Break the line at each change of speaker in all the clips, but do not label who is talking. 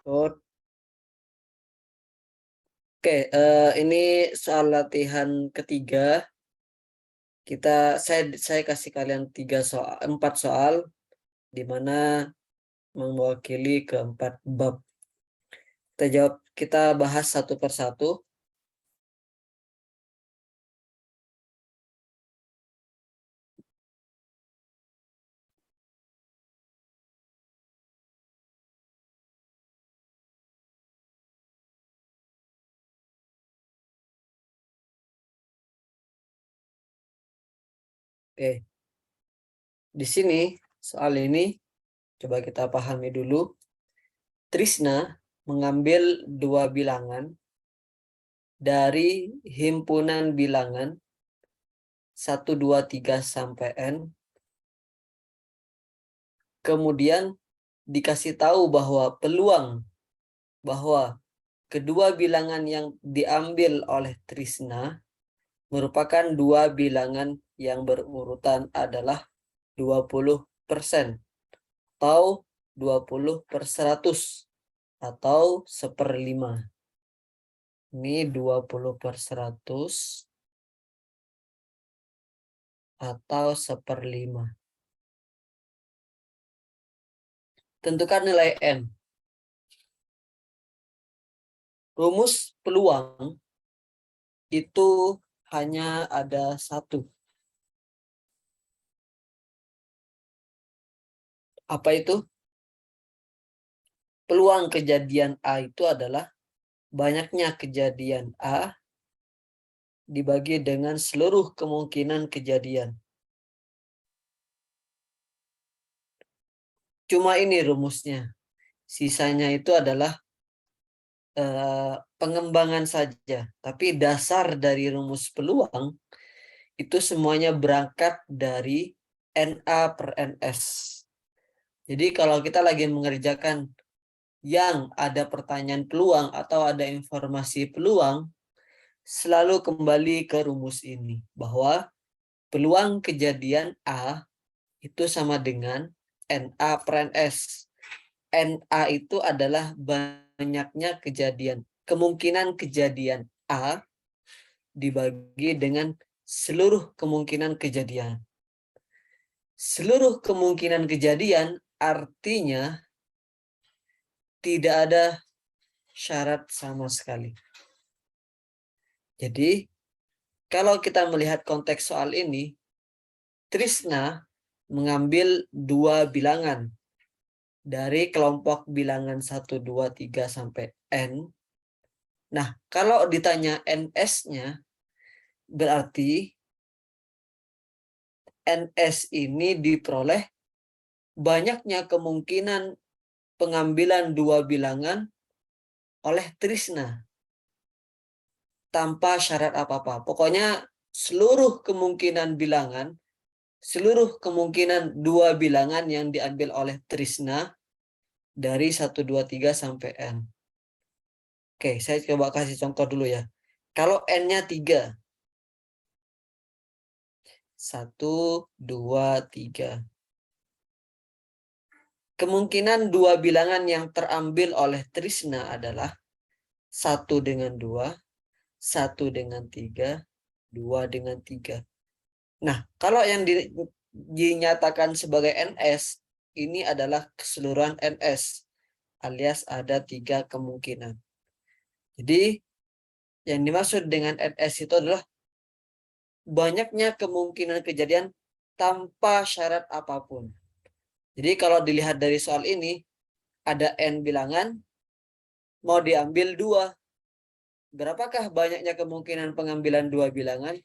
Code. Oke, ini soal latihan ketiga. Saya kasih kalian 4 soal, di mana mewakili keempat bab. Kita bahas satu persatu. Oke, di sini soal ini coba kita pahami dulu. Trisna mengambil 2 bilangan dari himpunan bilangan 1, 2, 3 sampai N. Kemudian dikasih tahu bahwa bahwa kedua bilangan yang diambil oleh Trisna merupakan 2 bilangan yang berurutan adalah 20% atau 20/100 atau 1/5. Ini 20/100 atau 1/5. Tentukan nilai N. Rumus peluang itu hanya ada satu. Apa itu? Peluang kejadian A itu adalah banyaknya kejadian A dibagi dengan seluruh kemungkinan kejadian. Cuma ini rumusnya. Sisanya itu adalah pengembangan saja. Tapi dasar dari rumus peluang itu semuanya berangkat dari NA per NS. Jadi kalau kita lagi mengerjakan yang ada pertanyaan peluang atau ada informasi peluang, selalu kembali ke rumus ini. Bahwa peluang kejadian A itu sama dengan NA per NS. NA itu adalah banyaknya kejadian. Kemungkinan kejadian A dibagi dengan seluruh kemungkinan kejadian. Seluruh kemungkinan kejadian artinya tidak ada syarat sama sekali. Jadi, kalau kita melihat konteks soal ini, Trisna mengambil 2 bilangan dari kelompok bilangan 1, 2, 3 sampai N. Nah, kalau ditanya NS-nya, berarti NS ini diperoleh banyaknya kemungkinan pengambilan 2 bilangan oleh Trisna tanpa syarat apa-apa. Pokoknya seluruh kemungkinan bilangan, seluruh kemungkinan 2 bilangan yang diambil oleh Trisna dari 1, 2, 3 sampai N. Oke, saya coba kasih contoh dulu ya. Kalau N-nya 3. 1, 2, 3. Kemungkinan 2 bilangan yang terambil oleh Trisna adalah 1 dengan 2, 1 dengan 3, 2 dengan 3. Nah, kalau yang dinyatakan sebagai NS, ini adalah keseluruhan NS, alias ada 3 kemungkinan. Jadi, yang dimaksud dengan NS itu adalah banyaknya kemungkinan kejadian tanpa syarat apapun. Jadi, kalau dilihat dari soal ini, ada N bilangan, mau diambil 2. Berapakah banyaknya kemungkinan pengambilan 2 bilangan?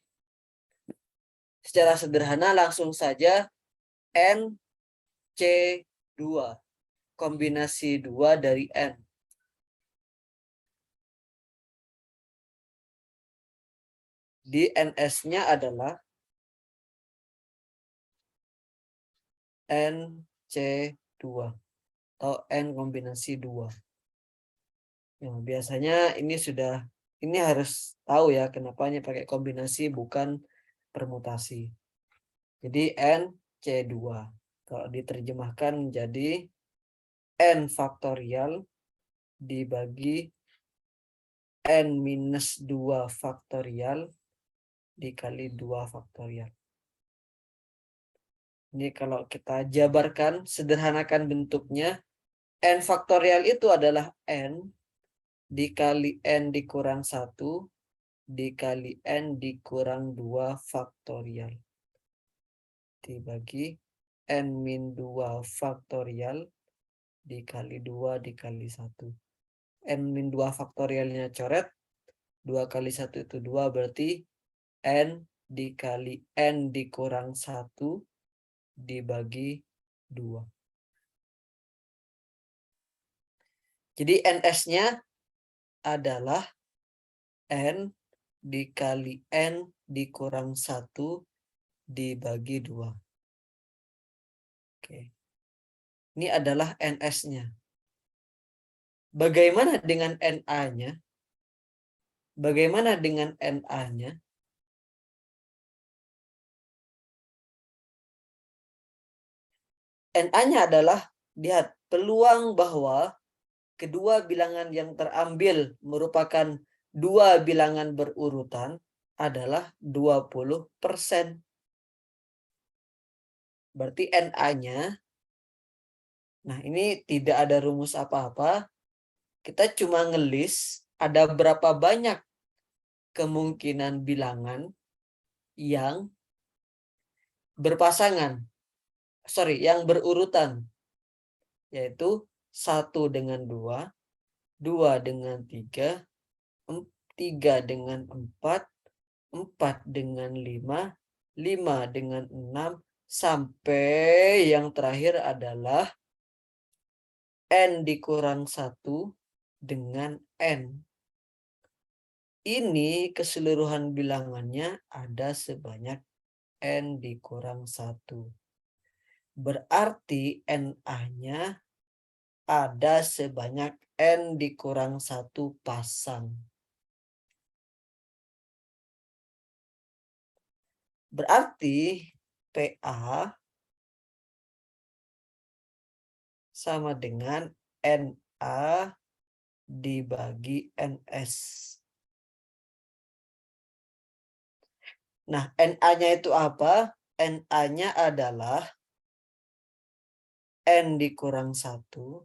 Secara sederhana langsung saja N C2. Kombinasi 2 dari N. Di NS-nya adalah NC2 atau N kombinasi 2. Ya, biasanya ini harus tahu ya kenapa pakai kombinasi bukan permutasi. Jadi NC2. Kalau diterjemahkan menjadi N faktorial dibagi n-2 faktorial dikali 2 faktorial. Ini kalau kita jabarkan, sederhanakan bentuknya, n faktorial itu adalah n dikali n dikurang 1 dikali n dikurang 2 faktorial. Dibagi n-2 faktorial dikali 2 dikali 1. n-2 faktorialnya coret. 2 kali 1 itu 2, berarti n dikali n dikurang 1 dibagi 2. Jadi ns-nya adalah n dikali n dikurang 1 dibagi 2. Oke. Ini adalah ns-nya. Bagaimana dengan na-nya? Bagaimana dengan na-nya? Na-nya adalah, lihat, peluang bahwa kedua bilangan yang terambil merupakan dua bilangan berurutan adalah 20%. Berarti Na-nya, nah ini tidak ada rumus apa-apa. Kita cuma ngelis ada berapa banyak kemungkinan bilangan yang berpasangan. Yang berurutan. Yaitu 1 dengan 2, 2 dengan 3, 3 dengan 4, 4 dengan 5, 5 dengan 6, sampai yang terakhir adalah n dikurang 1 dengan n. Ini keseluruhan bilangannya ada sebanyak n dikurang 1. Berarti Na-nya ada sebanyak n dikurang 1 pasang. Berarti PA sama dengan NA dibagi NS. Nah, Na-nya itu apa? Na-nya adalah n dikurang 1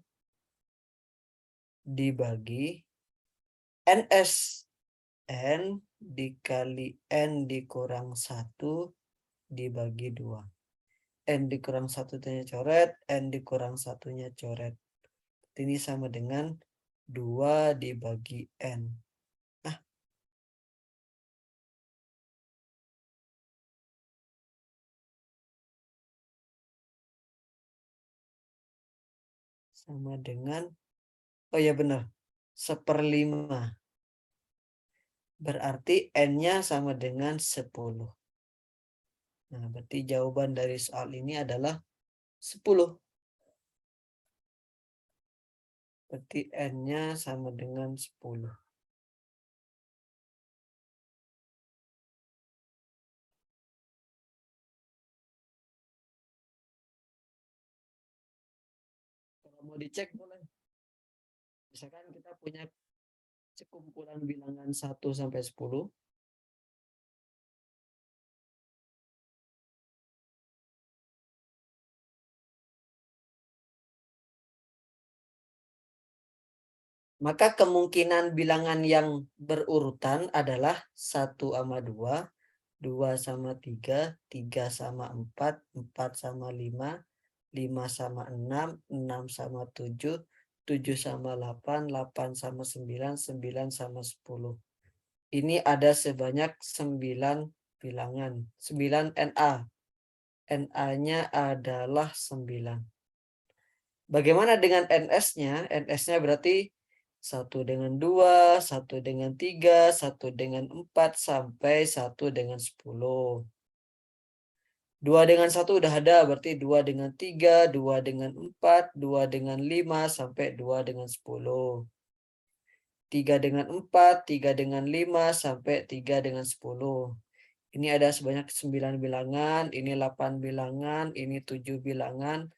dibagi NS. N dikali n dikurang 1 dibagi 2. N dikurang 1-nya coret, N dikurang 1-nya coret. Ini sama dengan 2 dibagi N. Nah, sama dengan, oh ya benar, 1/5. Berarti N-nya sama dengan 10. Nah, berarti jawaban dari soal ini adalah 10. Berarti N-nya sama dengan 10. Kalau mau dicek boleh. Misalkan kita punya sekumpulan bilangan 1 sampai 10. Maka kemungkinan bilangan yang berurutan adalah 1 sama 2, 2 sama 3, 3 sama 4, 4 sama 5, 5 sama 6, 6 sama 7, 7 sama 8, 8 sama 9, 9 sama 10. Ini ada sebanyak 9 bilangan, 9 NA. NA-nya adalah 9. Bagaimana dengan NS-nya? NS-nya berarti 1 dengan 2, 1 dengan 3, 1 dengan 4, sampai 1 dengan 10. 2 dengan 1 udah ada, berarti 2 dengan 3, 2 dengan 4, 2 dengan 5, sampai 2 dengan 10. 3 dengan 4, 3 dengan 5, sampai 3 dengan 10. Ini ada sebanyak 9 bilangan, ini 8 bilangan, ini 7 bilangan.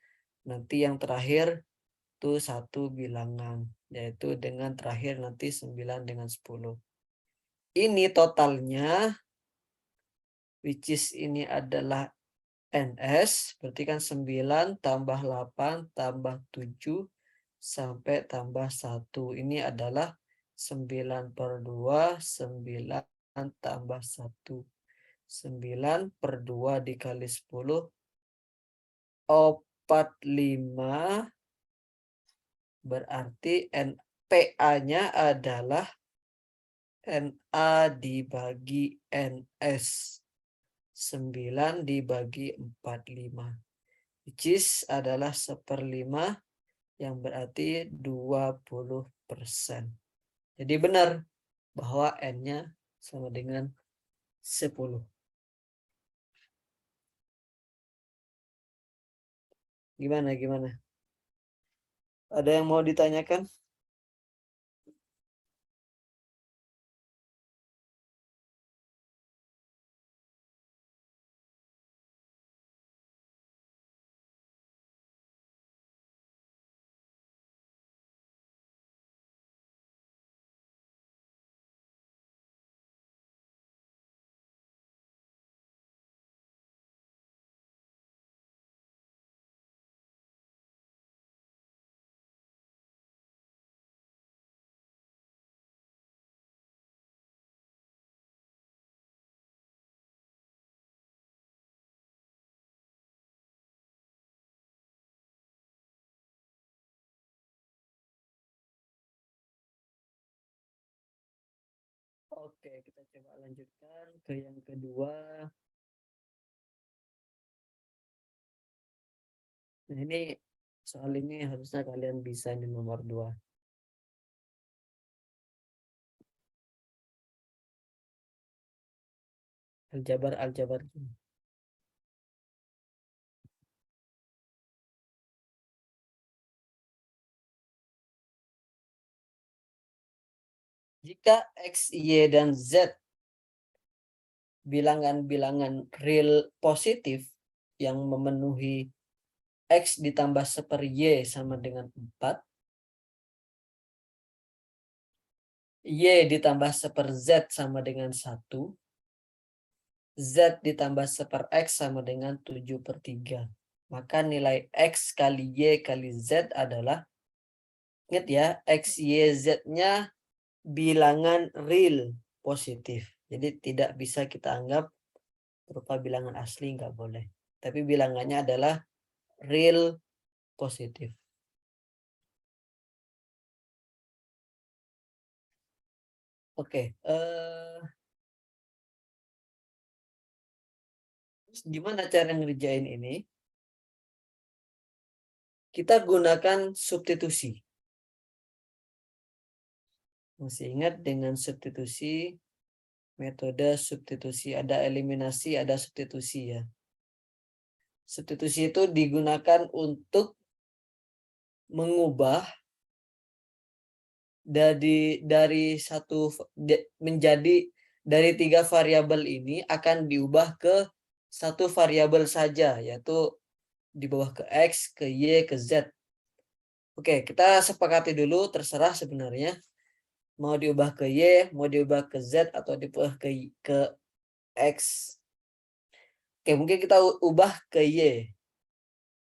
Nanti yang terakhir itu 1 bilangan. yaitu dengan terakhir nanti 9 dengan 10. Ini totalnya, which is ini adalah NS, berarti kan 9 tambah 8 tambah 7 sampai tambah 1. Ini adalah 9/2, 9 tambah 1. 9/2 dikali 10, 45, berarti PA-nya adalah NA dibagi NS. 9 dibagi 45. Which is adalah 1/5, yang berarti 20%. Jadi benar bahwa N-nya sama dengan 10. Gimana? Ada yang mau ditanyakan? Oke, kita coba lanjutkan ke yang kedua. Nah, ini soal ini harusnya kalian bisa di nomor 2. Aljabar. Jika X, Y, dan Z bilangan-bilangan real positif yang memenuhi X ditambah 1/Y sama dengan 4, Y ditambah 1/Z sama dengan 1, Z ditambah 1/X sama dengan 7/3. Maka nilai X kali Y kali Z adalah, ingat ya, X, Y, Z-nya bilangan real positif. Jadi tidak bisa kita anggap berupa bilangan asli, nggak boleh. Tapi bilangannya adalah real positif. Oke, gimana cara ngerjain ini? Kita gunakan substitusi. Masih ingat dengan substitusi, metode substitusi, ada eliminasi, ada substitusi ya. Substitusi itu digunakan untuk mengubah dari satu menjadi, dari 3 variabel ini akan diubah ke satu variabel saja, yaitu di bawah ke X, ke Y, ke Z. Oke, kita sepakati dulu, terserah sebenarnya. Mau diubah ke Y, mau diubah ke Z, atau diubah ke X. Oke, mungkin kita ubah ke Y.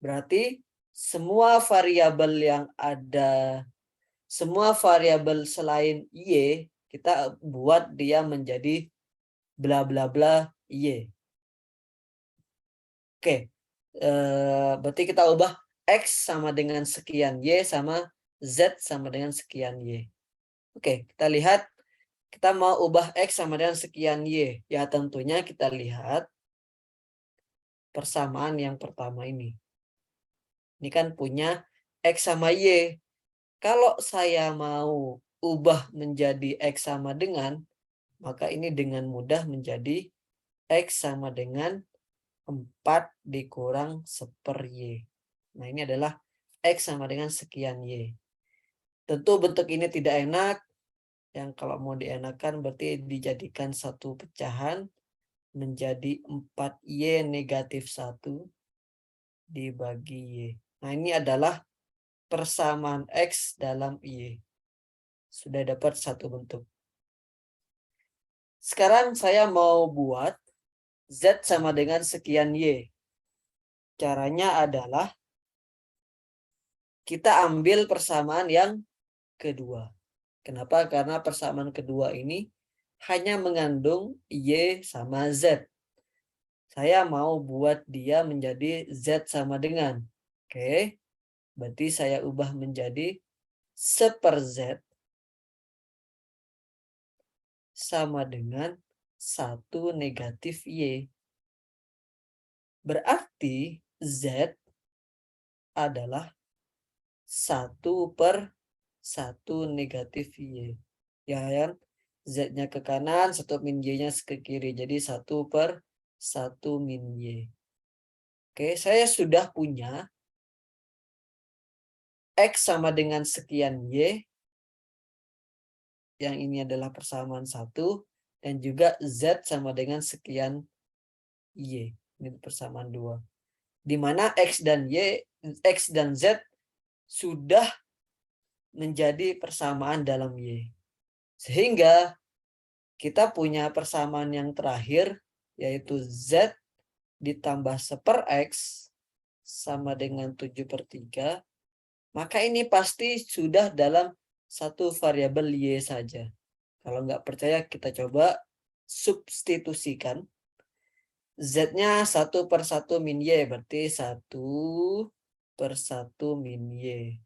Berarti semua variabel yang ada, semua variabel selain Y, kita buat dia menjadi bla bla bla Y. Oke, berarti kita ubah X sama dengan sekian, Y sama Z sama dengan sekian Y. Oke, kita lihat, kita mau ubah X sama dengan sekian Y. Ya tentunya kita lihat persamaan yang pertama ini. Ini kan punya X sama Y. Kalau saya mau ubah menjadi X sama dengan, maka ini dengan mudah menjadi X sama dengan 4 dikurang 1/Y. Nah, ini adalah X sama dengan sekian Y. Tentu bentuk ini tidak enak. Yang kalau mau dienakan berarti dijadikan satu pecahan menjadi 4Y negatif 1 dibagi Y. Nah, ini adalah persamaan X dalam Y. Sudah dapat satu bentuk. Sekarang saya mau buat Z sama dengan sekian Y. Caranya adalah kita ambil persamaan yang kedua. Kenapa? Karena persamaan kedua ini hanya mengandung Y sama Z. Saya mau buat dia menjadi Z sama dengan. Oke, berarti saya ubah menjadi 1/Z sama dengan 1 negatif Y. Berarti Z adalah 1/1 negatif Y. Ya kan? Z-nya ke kanan, 1 min Y-nya ke kiri. Jadi 1/1 min Y. Oke, saya sudah punya X sama dengan sekian Y. Yang ini adalah persamaan 1. Dan juga Z sama dengan sekian Y. Ini persamaan 2. Di mana X dan Z sudah menjadi persamaan dalam Y. Sehingga kita punya persamaan yang terakhir, yaitu Z ditambah 1/X sama dengan 7/3. Maka ini pasti sudah dalam satu variabel Y saja. Kalau nggak percaya, kita coba substitusikan. Z-nya 1/1 min Y, berarti 1/1 min Y.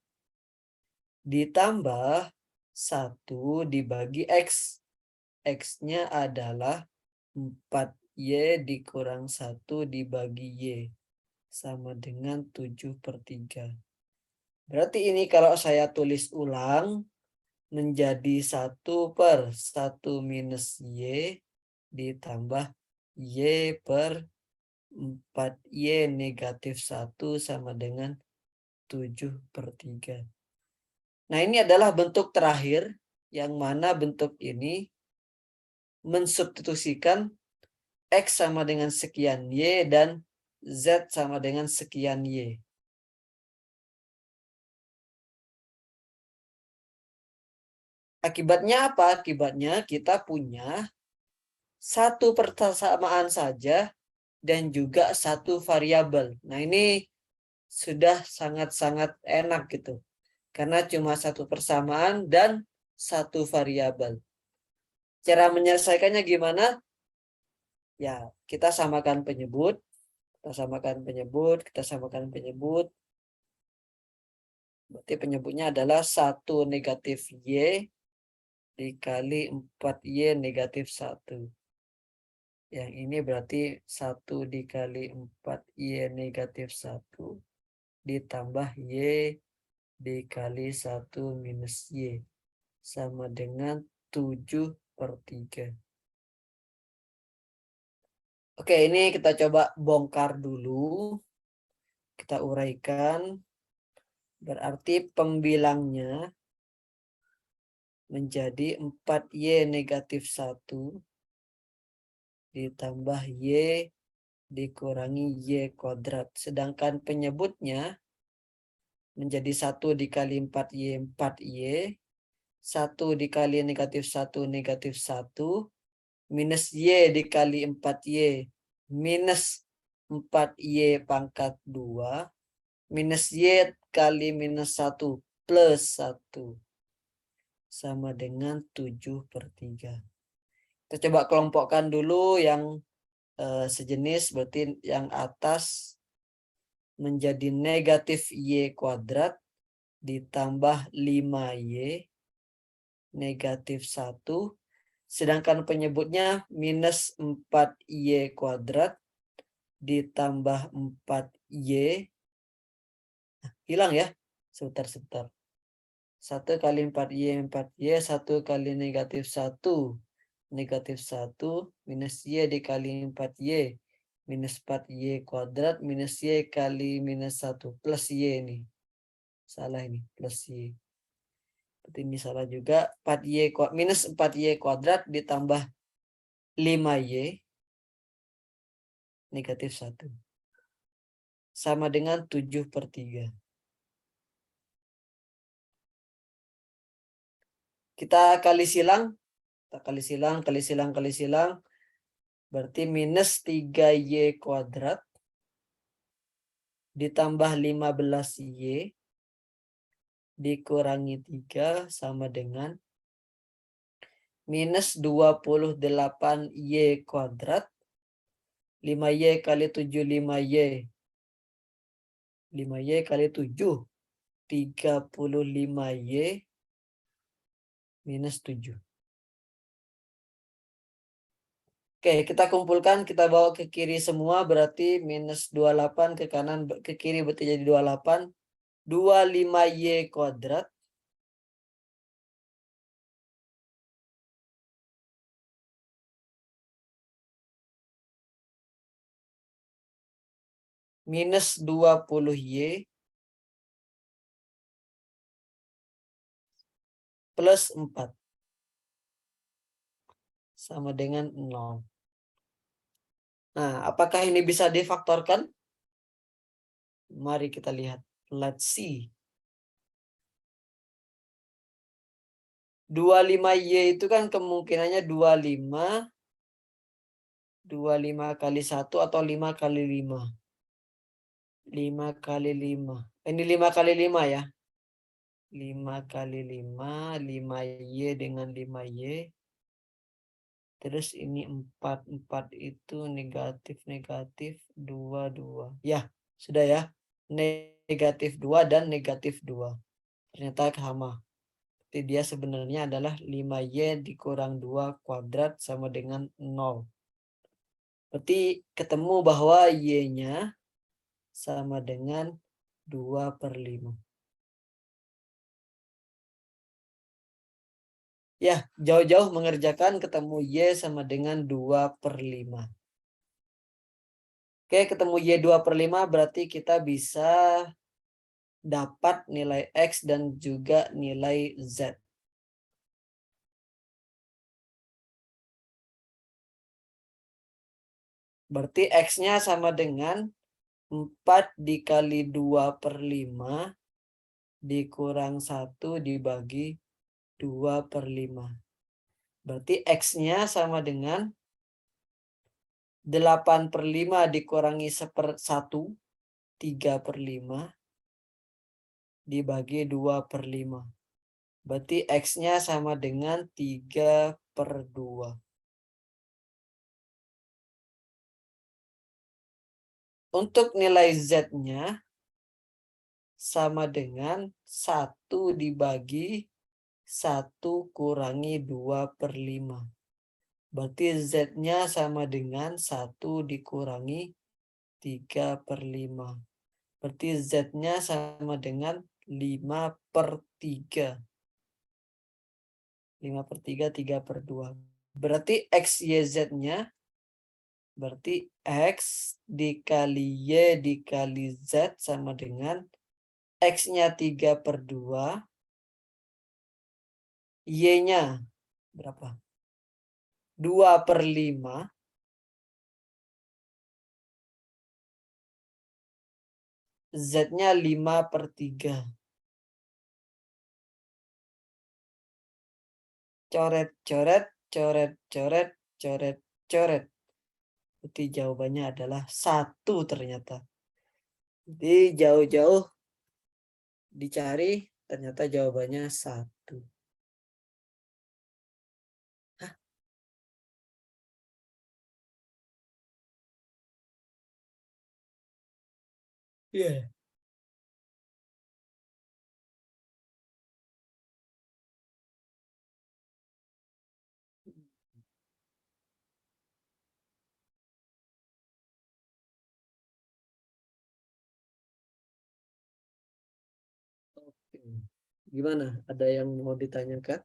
Ditambah 1 dibagi X. X-nya adalah 4Y dikurang 1 dibagi Y. Sama dengan 7/3. Berarti ini kalau saya tulis ulang menjadi 1/1 minus Y ditambah Y per 4Y negatif 1 sama dengan 7/3. Nah, ini adalah bentuk terakhir, yang mana bentuk ini mensubstitusikan X sama dengan sekian Y dan Z sama dengan sekian Y. Akibatnya apa? Akibatnya kita punya satu persamaan saja dan juga satu variabel. Nah, ini sudah sangat-sangat enak gitu. Karena cuma satu persamaan dan satu variabel. Cara menyelesaikannya gimana? Ya, kita samakan penyebut. Kita samakan penyebut, kita samakan penyebut. Berarti penyebutnya adalah 1 negatif Y dikali 4Y negatif 1. Yang ini berarti 1 dikali 4Y negatif 1 ditambah Y dikali 1 minus Y sama dengan 7/3. Oke, ini kita coba bongkar dulu. Kita uraikan. Berarti pembilangnya menjadi 4Y negatif 1 ditambah Y dikurangi Y kuadrat. Sedangkan penyebutnya menjadi 1 dikali 4Y 4Y. 1 dikali negatif 1 negatif 1. Minus Y dikali 4Y minus 4Y pangkat 2. Minus Y kali minus 1 plus 1. Sama dengan 7/3. Kita coba kelompokkan dulu yang sejenis, berarti yang atas menjadi negatif Y kuadrat ditambah 5Y negatif 1. Sedangkan penyebutnya minus 4Y kuadrat ditambah 4Y. Hilang ya. Sebentar. 1 kali 4Y 4Y. 1 kali negatif 1 negatif 1 minus Y dikali 4Y minus 4Y kuadrat minus Y kali minus 1 plus Y ini. Salah ini, plus Y. Berarti ini salah juga. 4Y minus 4Y kuadrat ditambah 5Y negatif 1. Sama dengan 7/3. Kita kali silang. Kita kali silang. Berarti minus 3Y kuadrat ditambah 15Y dikurangi 3 sama dengan minus 28Y kuadrat. 5Y kali 7, 5Y. 5Y kali 7, 35Y minus 7. Oke, kita kumpulkan, kita bawa ke kiri semua, berarti minus 28 ke kanan, ke kiri berarti jadi 28. 25Y kuadrat minus 20Y plus 4 sama dengan 0. Nah, apakah ini bisa difaktorkan? Mari kita lihat. Let's see. 25Y itu kan kemungkinannya 25 kali 1 atau 5 kali 5. 5 kali 5. Ini 5 kali 5 ya. 5 kali 5, 5Y dengan 5Y. Terus ini 4. 4 itu negatif, 2, 2. Ya, sudah ya. Negatif 2 dan negatif 2. Ternyata sama. Jadi dia sebenarnya adalah 5Y dikurang 2 kuadrat sama dengan 0. Berarti ketemu bahwa Y-nya sama dengan 2/5. Ya, jauh-jauh mengerjakan ketemu Y sama dengan 2/5. Oke, ketemu Y 2/5 berarti kita bisa dapat nilai X dan juga nilai Z. Berarti X-nya sama dengan 4 dikali 2/5 dikurang 1 dibagi 2/5. Berarti X-nya sama dengan 8/5 dikurangi 1/1, 3/5 dibagi 2/5. Berarti X-nya sama dengan 3/2. Untuk nilai Z-nya sama dengan 1 dibagi 1 kurangi 2/5. Berarti Z-nya sama dengan 1 dikurangi 3/5. Berarti Z-nya sama dengan 5/3. 5/3, 3/2. Berarti XYZ-nya berarti X dikali Y dikali Z sama dengan X-nya 3/2. Y-nya berapa? 2/5. Z-nya 5/3. Coret, coret, coret, coret, coret, coret. Berarti jawabannya adalah 1 ternyata. Jadi jauh-jauh dicari, ternyata jawabannya 1. Hah? Iya. Oke. Gimana? Ada yang mau ditanyakan?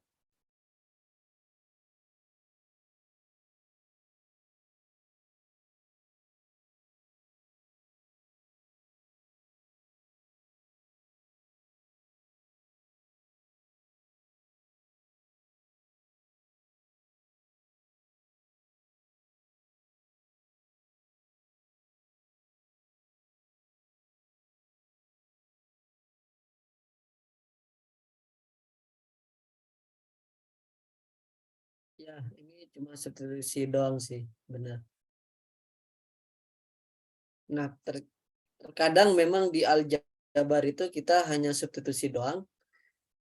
Ya, ini cuma substitusi doang sih, benar. Nah, terkadang memang di aljabar itu kita hanya substitusi doang,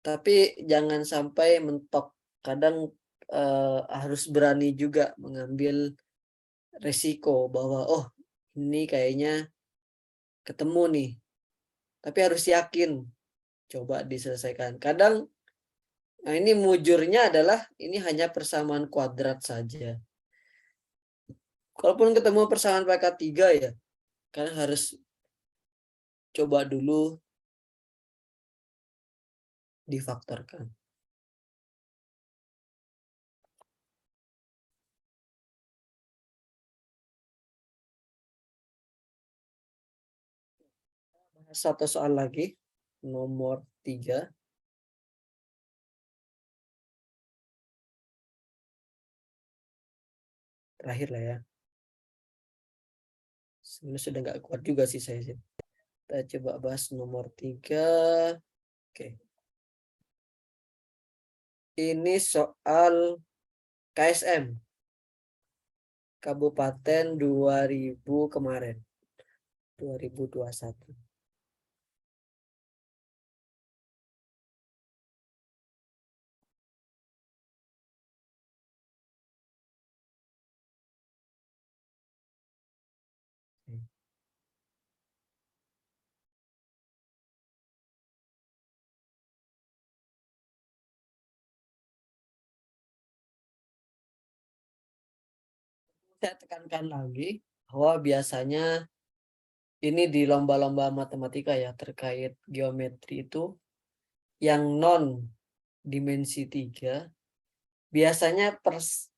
tapi jangan sampai mentok. Kadang harus berani juga mengambil resiko bahwa oh ini kayaknya ketemu nih, tapi harus yakin coba diselesaikan. Kadang nah ini mujurnya adalah ini hanya persamaan kuadrat saja. Kalaupun ketemu persamaan pangkat 3 ya, kan harus coba dulu difaktorkan. Satu soal lagi, nomor 3. Terakhir lah ya. Sebenarnya sudah nggak kuat juga sih saya sih. Kita coba bahas nomor 3. Oke. Ini soal KSM. Kabupaten 2000 kemarin. 2021. Saya tekankan lagi bahwa biasanya ini di lomba-lomba matematika ya terkait geometri itu yang non dimensi 3 biasanya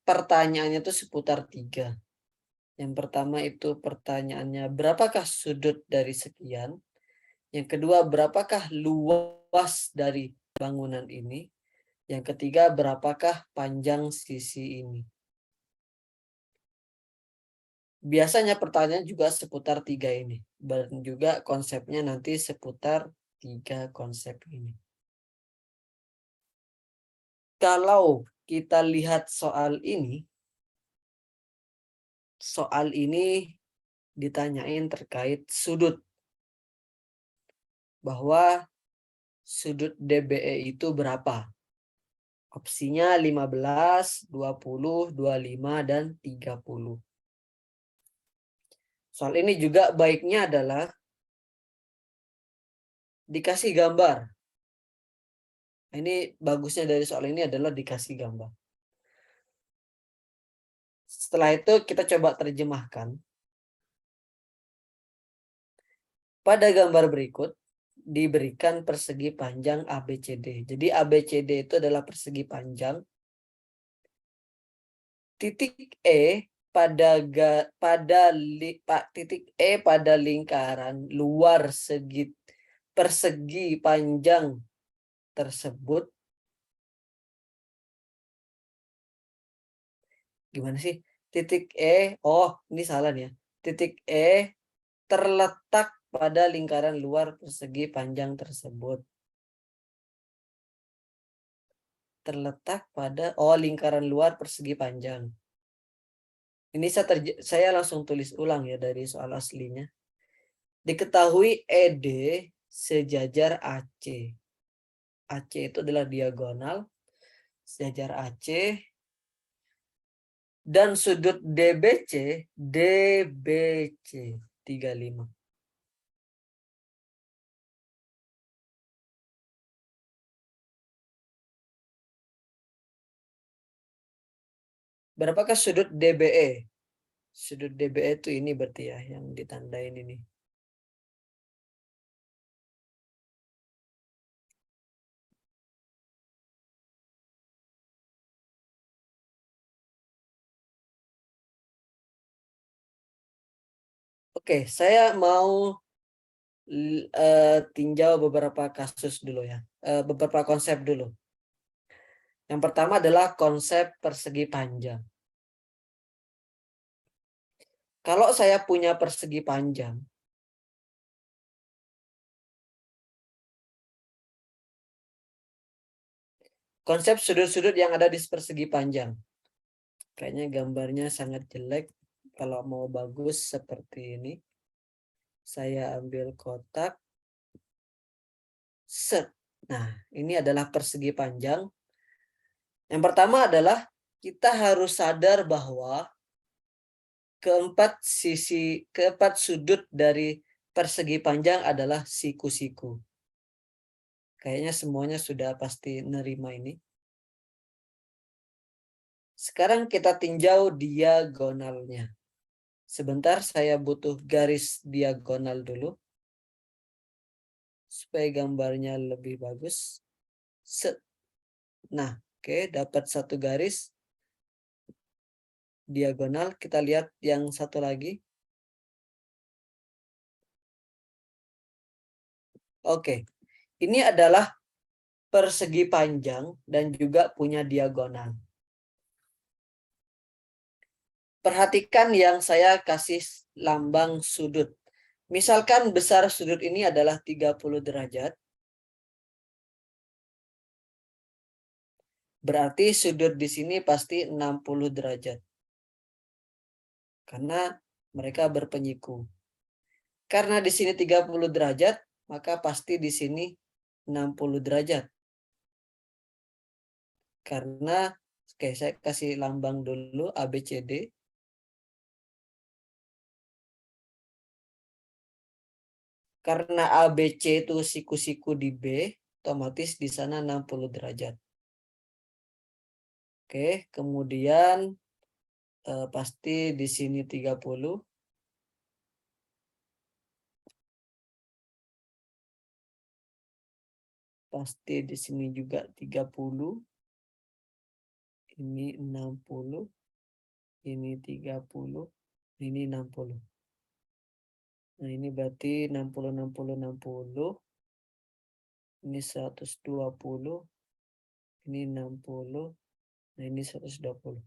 pertanyaannya itu seputar 3. Yang pertama itu pertanyaannya berapakah sudut dari sekian? Yang kedua berapakah luas dari bangunan ini? Yang ketiga berapakah panjang sisi ini? Biasanya pertanyaan juga seputar 3 ini. Dan juga konsepnya nanti seputar 3 konsep ini. Kalau kita lihat soal ini ditanyain terkait sudut. Bahwa sudut DBE itu berapa? Opsinya 15, 20, 25, dan 30. Soal ini juga baiknya adalah dikasih gambar. Ini bagusnya dari soal ini adalah dikasih gambar. Setelah itu kita coba terjemahkan. Pada gambar berikut diberikan persegi panjang ABCD. Jadi ABCD itu adalah persegi panjang. Titik E titik E pada lingkaran luar persegi panjang tersebut gimana sih? Titik E, oh ini salah nih ya. Titik E terletak pada lingkaran luar persegi panjang tersebut. Terletak pada lingkaran luar persegi panjang. Ini saya langsung tulis ulang ya dari soal aslinya. Diketahui ED sejajar AC. AC itu adalah diagonal sejajar AC dan sudut DBC 35. Berapakah sudut DBE? Sudut DBE itu ini berarti ya yang ditandain ini. Oke, saya mau tinjau beberapa kasus dulu ya. Beberapa konsep dulu. Yang pertama adalah konsep persegi panjang. Kalau saya punya persegi panjang, konsep sudut-sudut yang ada di persegi panjang. Kayaknya gambarnya sangat jelek. Kalau mau bagus seperti ini, saya ambil kotak. Set. Nah, ini adalah persegi panjang. Yang pertama adalah kita harus sadar bahwa keempat sudut dari persegi panjang adalah siku-siku. Kayaknya semuanya sudah pasti nerima ini. Sekarang kita tinjau diagonalnya. Sebentar, saya butuh garis diagonal dulu. Supaya gambarnya lebih bagus. Set. Nah, oke, dapat satu garis diagonal. Kita lihat yang satu lagi. Oke, ini adalah persegi panjang dan juga punya diagonal. Perhatikan yang saya kasih lambang sudut. Misalkan besar sudut ini adalah 30 derajat. Berarti sudut di sini pasti 60 derajat. Karena mereka berpenyiku. Karena di sini 30 derajat, maka pasti di sini 60 derajat. Karena, oke, saya kasih lambang dulu ABCD. Karena ABC itu siku-siku di B, otomatis di sana 60 derajat. Oke, kemudian pasti di sini 30. Pasti di sini juga 30. Ini 60. Ini 30. Ini 60. Nah, ini berarti 60, 60, 60. Ini 120. Ini 60. Nah, ini 120.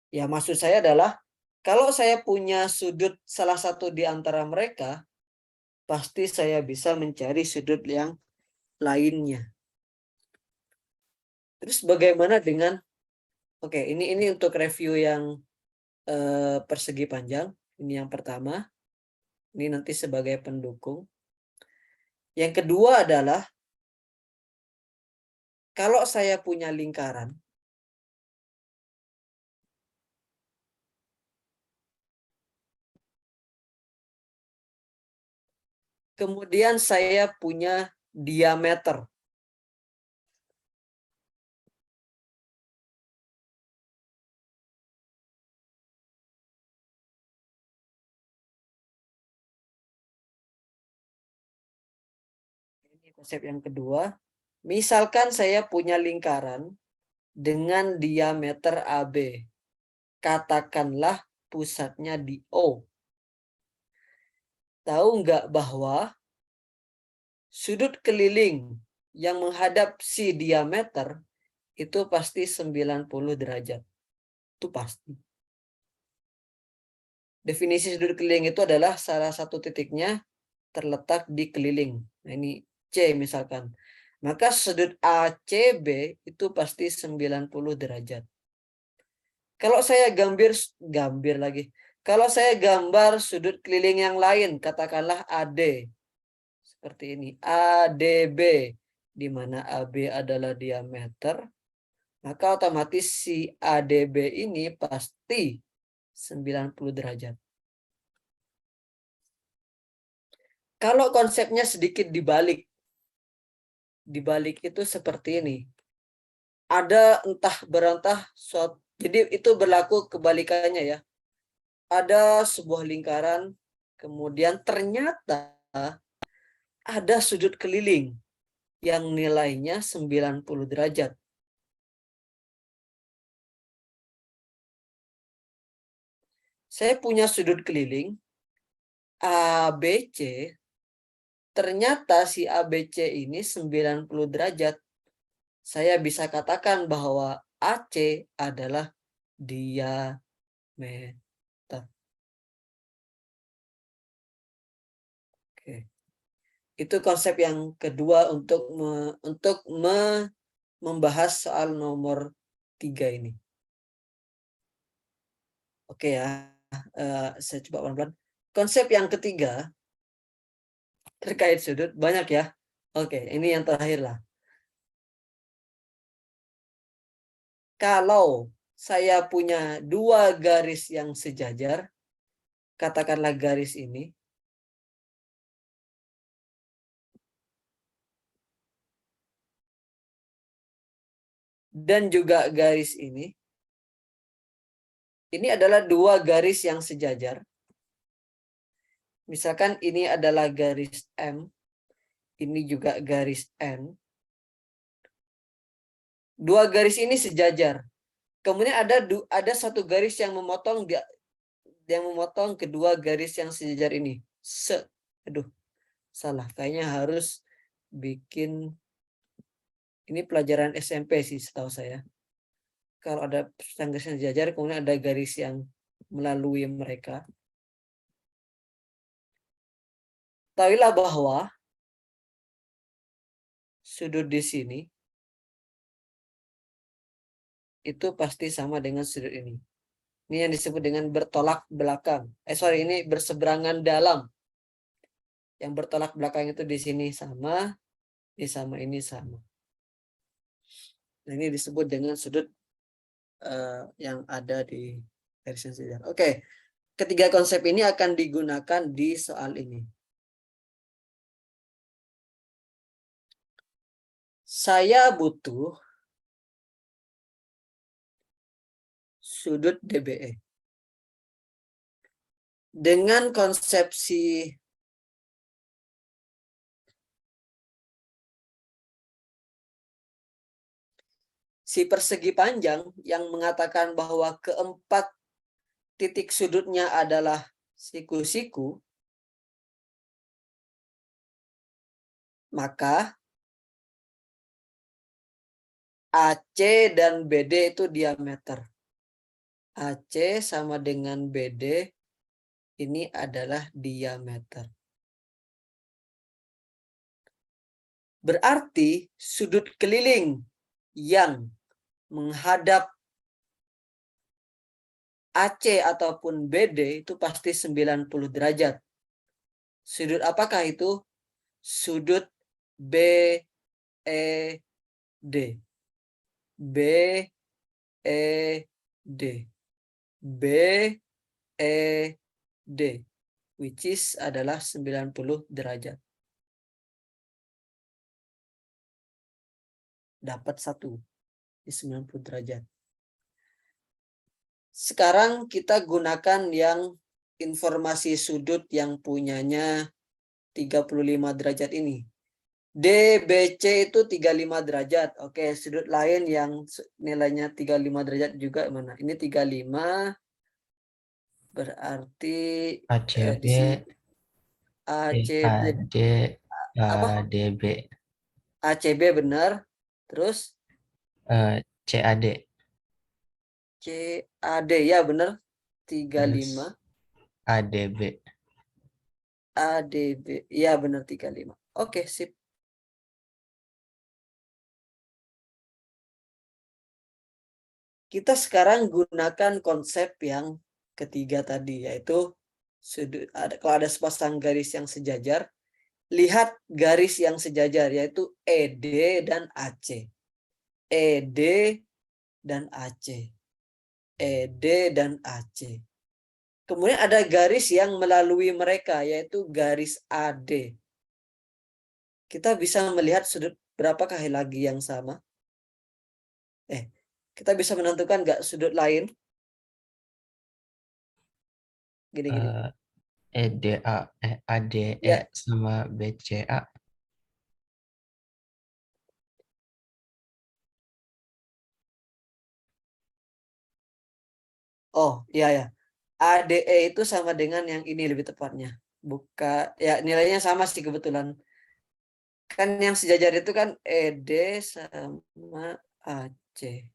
Ya, maksud saya adalah kalau saya punya sudut salah satu di antara mereka, pasti saya bisa mencari sudut yang lainnya. Terus bagaimana dengan, oke, ini untuk review yang persegi panjang. Ini yang pertama. Ini nanti sebagai pendukung. Yang kedua adalah kalau saya punya lingkaran, kemudian saya punya diameter. Ini konsep yang kedua. Misalkan saya punya lingkaran dengan diameter AB. Katakanlah pusatnya di O. Tahu nggak bahwa sudut keliling yang menghadap si diameter itu pasti 90 derajat. Itu pasti. Definisi sudut keliling itu adalah salah satu titiknya terletak di keliling. Nah, ini C misalkan. Maka sudut ACB itu pasti 90 derajat. Kalau saya gambar lagi. Kalau saya gambar sudut keliling yang lain, katakanlah AD. Seperti ini, ADB, di mana AB adalah diameter, maka otomatis si ADB ini pasti 90 derajat. Kalau konsepnya sedikit dibalik itu seperti ini. Ada entah berantah suatu, jadi itu berlaku kebalikannya ya. Ada sebuah lingkaran, kemudian ternyata ada sudut keliling yang nilainya 90 derajat. Saya punya sudut keliling ABC, ternyata si ABC ini 90 derajat. Saya bisa katakan bahwa AC adalah diameter. Oke. Itu konsep yang kedua untuk membahas soal nomor 3 ini. Oke ya, saya coba pelan-pelan. Konsep yang ketiga terkait sudut banyak ya. Oke, ini yang terakhir lah. Kalau saya punya dua garis yang sejajar, katakanlah garis ini, dan juga garis ini adalah dua garis yang sejajar. Misalkan ini adalah garis M, ini juga garis N. Dua garis ini sejajar. Kemudian ada satu garis yang memotong kedua garis yang sejajar ini. Aduh, salah. Kayaknya harus bikin ini pelajaran SMP sih setahu saya. Kalau ada garis yang sejajar, kemudian ada garis yang melalui mereka. Tahuilah bahwa sudut di sini itu pasti sama dengan sudut ini. Ini yang disebut dengan bertolak belakang. Ini berseberangan dalam. Yang bertolak belakang itu di sini sama, ini sama. Nah, ini disebut dengan sudut yang ada di garis yang sejajar. Oke, ketiga konsep ini akan digunakan di soal ini. Saya butuh sudut DBE. Dengan konsepsi si persegi panjang yang mengatakan bahwa keempat titik sudutnya adalah siku-siku, maka AC dan BD itu diameter. AC sama dengan BD ini adalah diameter. Berarti sudut keliling yang menghadap AC ataupun BD itu pasti 90 derajat. Sudut apakah itu? Sudut BED. BED. BED. Which is adalah 90 derajat. Dapat satu di 90 derajat. Sekarang kita gunakan yang informasi sudut yang punyanya 35 derajat ini. DBC itu 35 derajat. Oke, sudut lain yang nilainya 35 derajat juga mana? Ini 35 berarti
ACB,
di sini ACB
AD,
apa?
ADB,
ACB benar. Terus
CAD,
CAD ya benar 35.
terus ADB.
ADB ya benar 35. Oke, sip. Kita sekarang gunakan konsep yang ketiga tadi, yaitu kalau ada sepasang garis yang sejajar, lihat garis yang sejajar, yaitu ED dan AC. ED dan AC. ED dan AC. Kemudian ada garis yang melalui mereka, yaitu garis AD. Kita bisa melihat sudut berapakah lagi yang sama? Kita bisa menentukan nggak sudut lain? Gini-gini.
EDA, ADE
Ya,
sama BCA.
oh iya ya. ADE itu sama dengan yang ini lebih tepatnya. Ya nilainya sama sih kebetulan. Kan yang sejajar itu kan ED sama AC.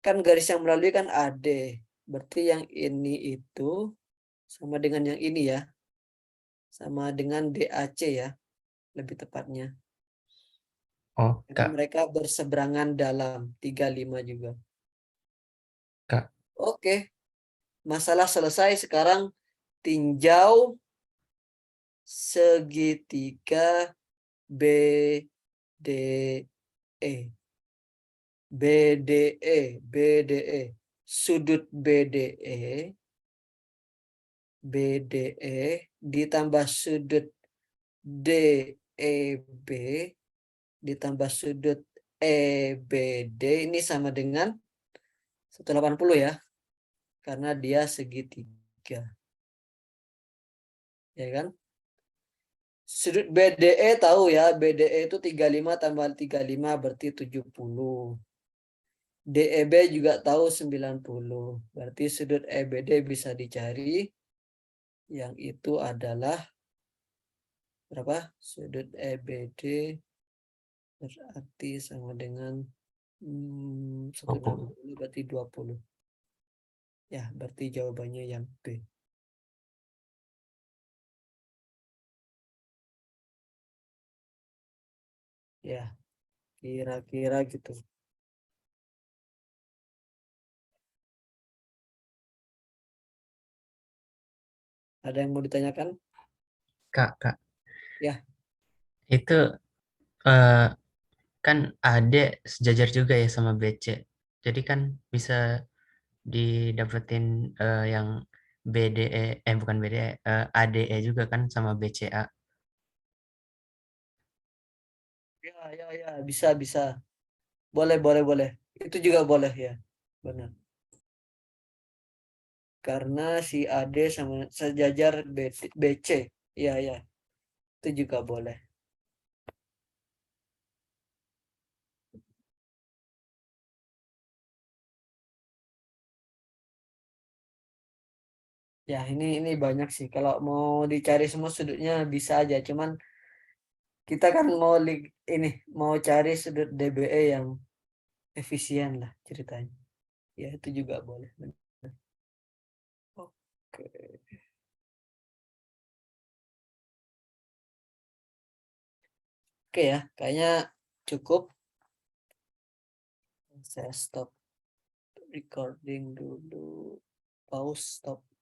Kan garis yang melalui kan AD. Berarti yang ini itu sama dengan yang ini ya. Sama dengan DAC ya, lebih tepatnya.
Oh,
Karena
Kak,
mereka berseberangan dalam 35 juga.
Kak,
Oke, masalah selesai. Sekarang tinjau segitiga BDE. BDE. Sudut BDE ditambah sudut DEB ditambah sudut EBD ini sama dengan 180 ya. Karena dia segitiga. Ya kan? Sudut BDE tahu ya, BDE itu 35 tambah 35 berarti 70. DEB juga tahu 90. Berarti sudut EBD bisa dicari. Yang itu adalah berapa? Sudut EBD berarti sama dengan 160 berarti 20. Ya, berarti jawabannya yang B. Ya, kira-kira gitu. Ada yang mau ditanyakan?
Kak,
Ya.
itu eh, kan AD sejajar juga ya sama BC. Jadi kan bisa didapetin yang BDE, bukan BDE, ADE juga kan sama BCA.
Ya, bisa. Boleh. Itu juga boleh ya. Benar. Karena si AD sama sejajar BC. Ya. Itu juga boleh. Ya, ini banyak sih. Kalau mau dicari semua sudutnya bisa aja. Cuman kita kan mau cari sudut DBE yang efisien lah ceritanya. Ya, itu juga boleh. Oke. Oke ya, kayaknya cukup. Saya stop recording dulu. Pause, stop.